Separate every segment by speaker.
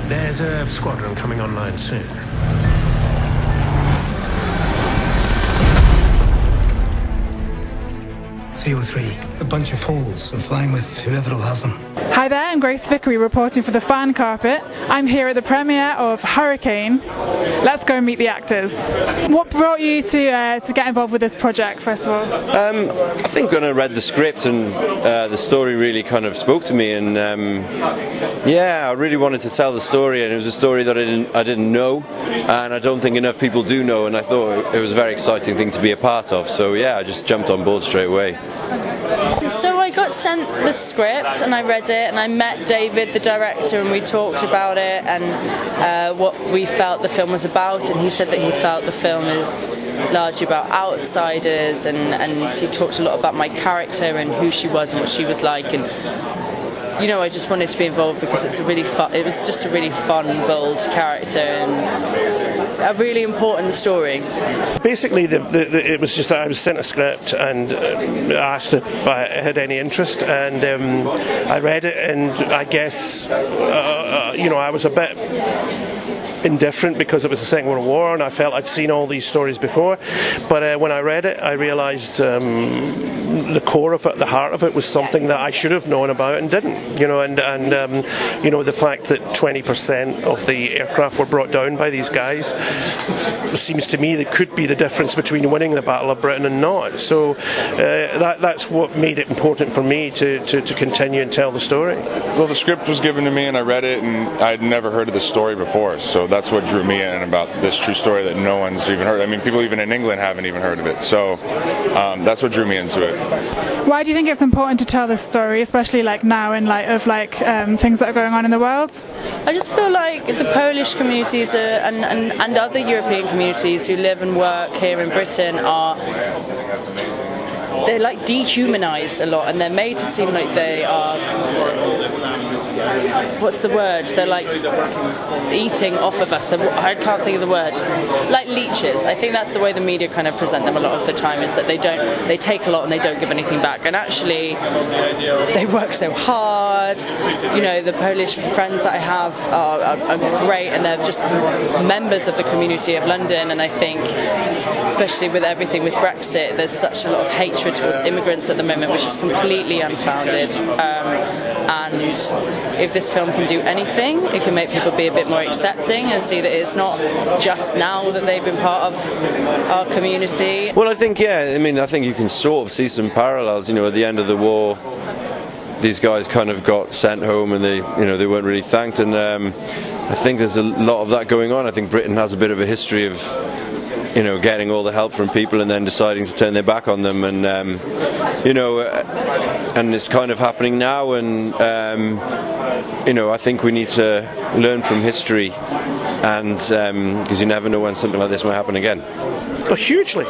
Speaker 1: There's a squadron coming online soon. CO3, a bunch of holes. I'm flying with whoever will have them.
Speaker 2: Hi there, I'm Grace Viccary reporting for the Fan Carpet. I'm here at the premiere of Hurricane. Let's go and meet the actors. What brought you to get involved with this project, first of all?
Speaker 3: I think when I read the script and the story really kind of spoke to me, and I really wanted to tell the story, and it was a story that I didn't know, and I don't think enough people do know, and I thought it was a very exciting thing to be a part of. So yeah, I just jumped on board straight away.
Speaker 4: So I got sent the script and I read it, and I met David, the director, and we talked about it and what we felt the film was about, and he said that he felt the film is largely about outsiders, and he talked a lot about my character and who she was and what she was like, and I just wanted to be involved because it was just a really fun, bold character and a really important story.
Speaker 5: Basically, it was just that I was sent a script and asked if I had any interest, and I read it, and I guess I was a bit indifferent because it was the Second World War and I felt I'd seen all these stories before, but when I read it I realised the core of it, the heart of it, was something that I should have known about and didn't, the fact that 20% of the aircraft were brought down by these guys seems to me that could be the difference between winning the Battle of Britain and not. So that's what made it important for me to continue and tell the story.
Speaker 6: Well, the script was given to me and I read it, and I'd never heard of the story before, so that's what drew me in about this true story that no one's even heard. I mean, people even in England haven't even heard of it, so that's what drew me into it.
Speaker 2: Why do you think it's important to tell this story, especially like now in light of things that are going on in the world?
Speaker 4: I just feel like the Polish communities and other European communities who live and work here in Britain they're like dehumanized a lot, and they're made to seem like they are, what's the word? They're like eating off of us. I can't think of the word. Like leeches. I think that's the way the media kind of present them a lot of the time, is that they take a lot and they don't give anything back. And actually, they work so hard. The Polish friends that I have are great, and they're just members of the community of London. And I think, especially with everything with Brexit, there's such a lot of hatred towards immigrants at the moment, which is completely unfounded. And if this film can do anything, it can make people be a bit more accepting and see that it's not just now that they've been part of our community.
Speaker 3: Well, I think you can sort of see some parallels. At the end of the war, these guys kind of got sent home and they weren't really thanked, and I think there's a lot of that going on. I think Britain has a bit of a history of getting all the help from people and then deciding to turn their back on them, and and it's kind of happening now, and I think we need to learn from history, and because you never know when something like this might happen again.
Speaker 5: Well, hugely,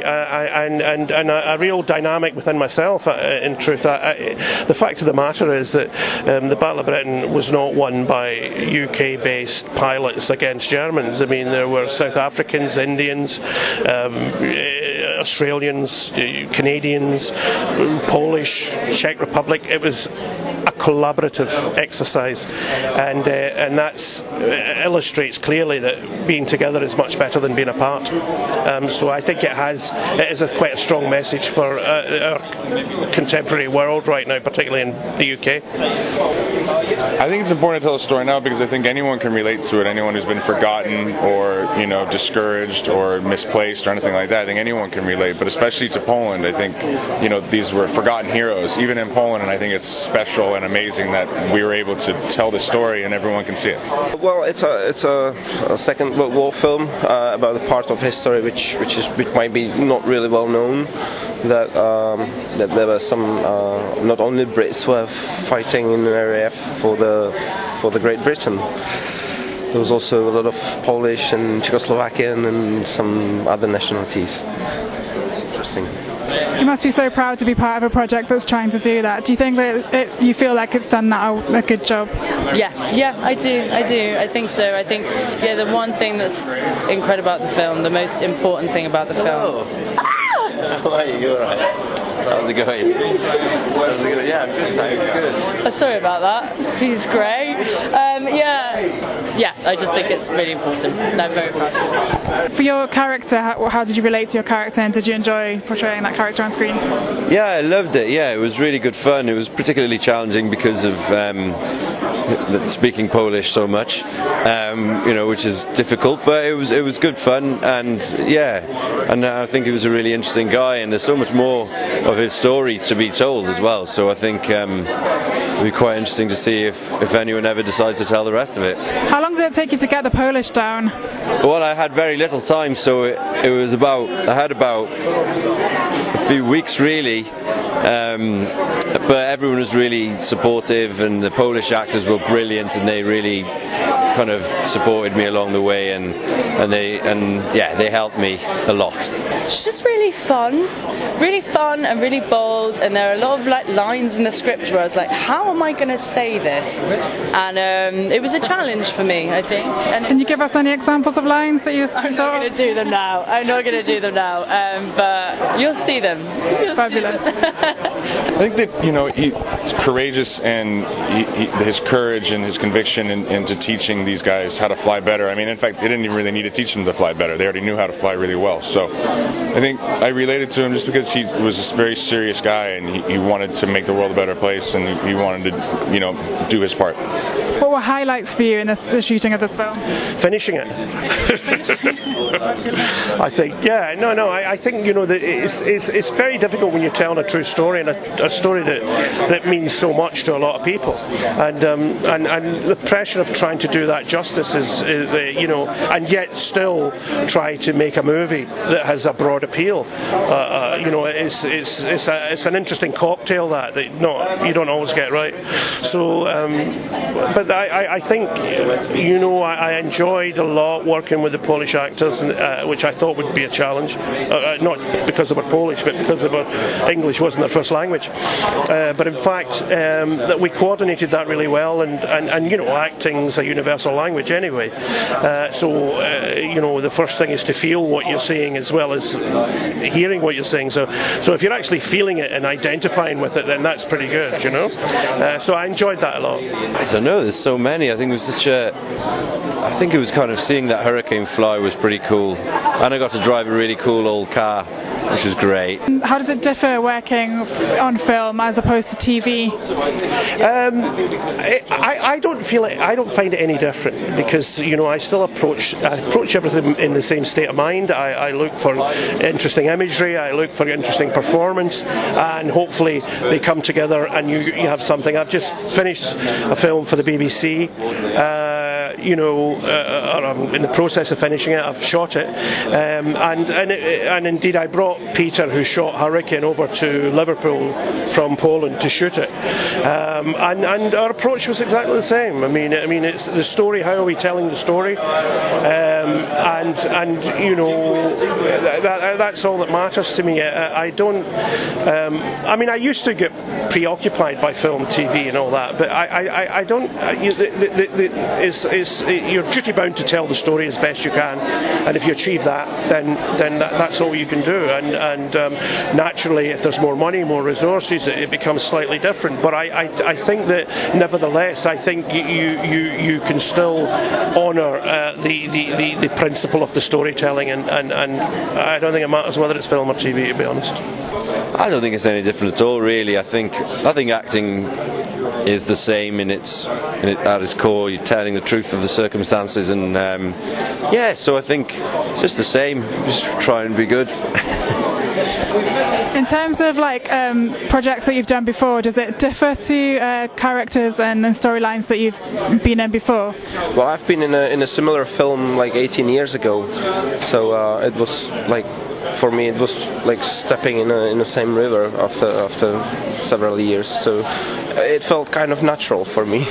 Speaker 5: and a real dynamic within myself. In truth, the fact of the matter is that the Battle of Britain was not won by UK-based pilots against Germans. I mean, there were South Africans, Indians, Australians, Canadians, Polish, Czech Republic. It was a collaborative exercise, and that illustrates clearly that being together is much better than being apart. So I think it is quite a strong message for our contemporary world right now, particularly in the UK.
Speaker 6: I think it's important to tell a story now because I think anyone can relate to it. Anyone who's been forgotten or discouraged or misplaced or anything like that, I think anyone can relate. But especially to Poland, I think these were forgotten heroes, even in Poland, and I think it's special and amazing that we were able to tell the story and everyone can see it.
Speaker 7: Well, it's a Second World War film about a part of history which might be not really well known. That there were some not only Brits were fighting in the RAF for the Great Britain. There was also a lot of Polish and Czechoslovakian and some other nationalities. It's interesting.
Speaker 2: You must be so proud to be part of a project that's trying to do that. Do you think that you feel like it's done a good job?
Speaker 4: Yeah, I do. I think so. I think, the one thing that's incredible about the film, the most important thing about the film.
Speaker 3: How are you? You all right? How's it going? Yeah, good. Thanks. Good.
Speaker 4: Sorry about that. He's great. Yeah, I just think it's really important. I'm very proud of it.
Speaker 2: For your character, how did you relate to your character, and did you enjoy portraying that character on screen?
Speaker 3: Yeah, I loved it. Yeah, it was really good fun. It was particularly challenging because of speaking Polish so much, which is difficult, but it was good fun, and I think he was a really interesting guy, and there's so much more of his story to be told as well, so I think it'll be quite interesting to see if anyone ever decides to tell the rest of it.
Speaker 2: How long did it take you to get the Polish down?
Speaker 3: Well, I had very little time, so I had about a few weeks really, but everyone was really supportive, and the Polish actors were brilliant, and they really kind of supported me along the way, and they helped me a lot.
Speaker 4: It's just really fun and really bold, and there are a lot of lines in the script where I was like, how am I going to say this? And it was a challenge for me, I think. And
Speaker 2: can you give us any examples of lines that you saw?
Speaker 4: I'm not going to do them now, but you'll see them.
Speaker 2: Fabulous.
Speaker 6: I think that he's courageous, and his courage and his conviction into teaching these guys how to fly better. I mean, in fact, they didn't even really need to teach them to fly better. They already knew how to fly really well. So I think I related to him just because he was this very serious guy, and he wanted to make the world a better place, and he wanted to do his part.
Speaker 2: What were highlights for you in the shooting of this film?
Speaker 5: Finishing it. I think, I think that it's very difficult when you're telling a true story, and a story that means so much to a lot of people, and the pressure of trying to do that justice is and yet still try to make a movie that has a broad appeal. It's an interesting cocktail that you don't always get right. So, but I think I enjoyed a lot working with the Polish actors, which I thought would be a challenge, not because they were Polish, but because English wasn't their first language. But in fact, that we coordinated that really well, and acting's a universal language anyway. The first thing is to feel what you're seeing as well as hearing what you're saying. So if you're actually feeling it and identifying with it, then that's pretty good, So I enjoyed that a lot.
Speaker 3: I don't know, there's so many. I think it was kind of seeing that Hurricane fly was pretty cool, and I got to drive a really cool old car, which was great.
Speaker 2: How does it differ working on film as opposed to TV?
Speaker 5: I don't find it any different, because I still approach everything in the same state of mind. I look for interesting imagery, I look for interesting performance, and hopefully they come together and you have something. I've just finished a film for the BBC. I'm in the process of finishing it. I've shot it, and indeed I brought Peter, who shot Hurricane, over to Liverpool from Poland to shoot it, and our approach was exactly the same. I mean, it's the story. How are we telling the story? That's all that matters to me. I don't. I used to get preoccupied by film, TV, and all that, but I don't. You're duty bound to tell the story as best you can, and if you achieve that, then that's all you can do. And naturally, if there's more money, more resources, it becomes slightly different. But I think that nevertheless, I think you can still honour the principle of the storytelling, and I don't think it matters whether it's film or TV, to be honest.
Speaker 3: I don't think it's any different at all, really. I think acting is the same at its core. You're telling the truth of the circumstances, and so I think it's just the same. Just try and be good.
Speaker 2: In terms of projects that you've done before, does it differ to characters and storylines that you've been in before?
Speaker 7: Well, I've been in a similar film 18 years ago, so it was for me it was like stepping in the same river after several years. So it felt kind of natural for me.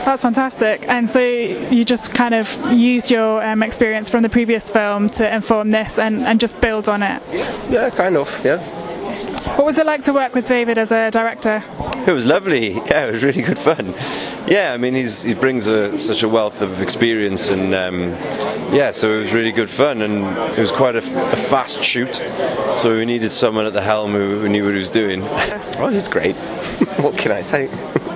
Speaker 2: That's fantastic. And so you just kind of used your experience from the previous film to inform this and just build on it?
Speaker 7: Yeah, kind of, yeah.
Speaker 2: What was it like to work with David as a director?
Speaker 3: It was lovely. Yeah, it was really good fun. Yeah, I mean, he brings such a wealth of experience, and so it was really good fun, and it was quite a fast shoot, so we needed someone at the helm who knew what he was doing.
Speaker 7: Oh, he's great. What can I say?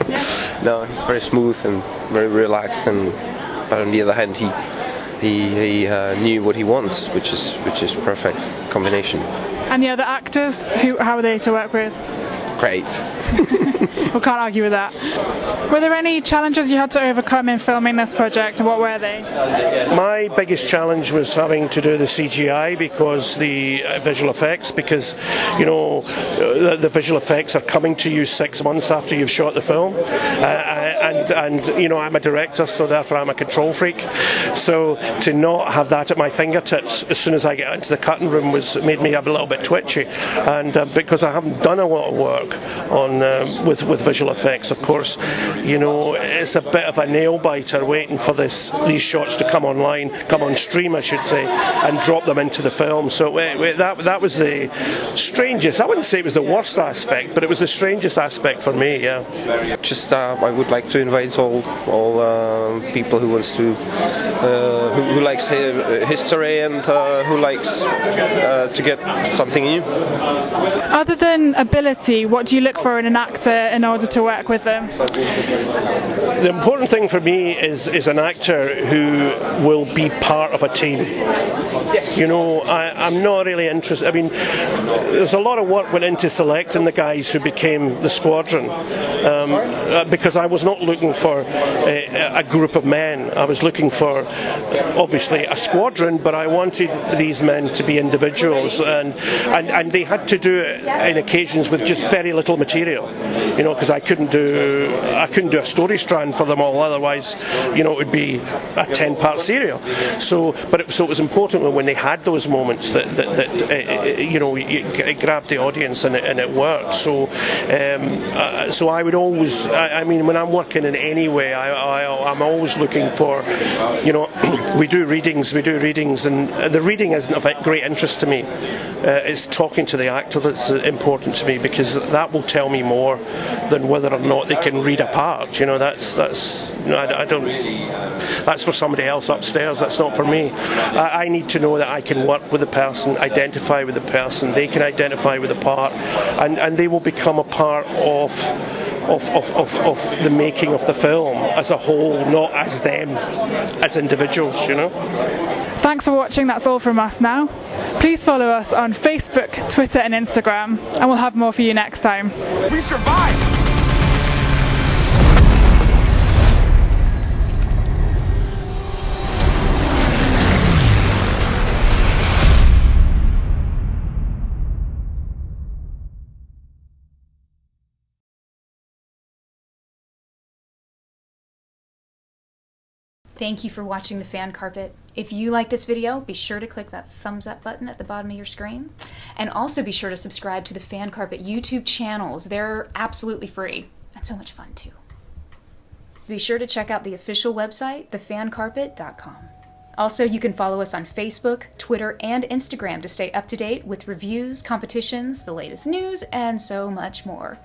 Speaker 2: Yeah,
Speaker 7: No, he's very smooth and very relaxed, but on the other hand, he knew what he wants, which is perfect combination.
Speaker 2: And the other actors, how are they to work with?
Speaker 7: Great.
Speaker 2: We can't argue with that. Were there any challenges you had to overcome in filming this project, and what were they?
Speaker 5: My biggest challenge was having to do the CGI because the visual effects, because the visual effects are coming to you 6 months after you've shot the film, and I'm a director, so therefore I'm a control freak. So to not have that at my fingertips as soon as I get into the cutting room made me a little bit twitchy, and because I haven't done a lot of work on with visual effects, of course, it's a bit of a nail biter waiting for these shots to come on stream, I should say, and drop them into the film. So that was the strangest. I wouldn't say it was the worst aspect, but it was the strangest aspect for me. Yeah.
Speaker 7: Just I would like to invite all people who wants to who likes history and who likes to get something new.
Speaker 2: Other than ability, what do you look for in an actor in order to work with them?
Speaker 5: The important thing for me is an actor who will be part of a team. I'm not really interested. I mean, there's a lot of work went into selecting the guys who became the squadron, because I was not looking for a group of men. I was looking for, obviously, a squadron, but I wanted these men to be individuals, and they had to do it in occasions with just very little material, because I couldn't do a story strand for them all. Otherwise, it would be a 10-part serial. So it was important when they had those moments that it grabbed the audience and it worked. So I would always, when I'm working in any way, I'm always looking for, we do readings, and the reading isn't of great interest to me. It's talking to the actor that's important to me, because that will tell me more than whether or not they can read a part. That's for somebody else upstairs. That's not for me. I need to know that I can work with the person, identify with the person. They can identify with the part, and they will become a part of the making of the film as a whole, not as them, as individuals.
Speaker 2: Thanks for watching. That's all from us now. Please follow us on Facebook, Twitter and Instagram, and we'll have more for you next time.
Speaker 8: We survived!
Speaker 9: Thank you for watching The Fan Carpet. If you like this video, be sure to click that thumbs up button at the bottom of your screen. And also be sure to subscribe to the Fan Carpet YouTube channels. They're absolutely free and so much fun too. Be sure to check out the official website, thefancarpet.com. Also, you can follow us on Facebook, Twitter, and Instagram to stay up to date with reviews, competitions, the latest news, and so much more.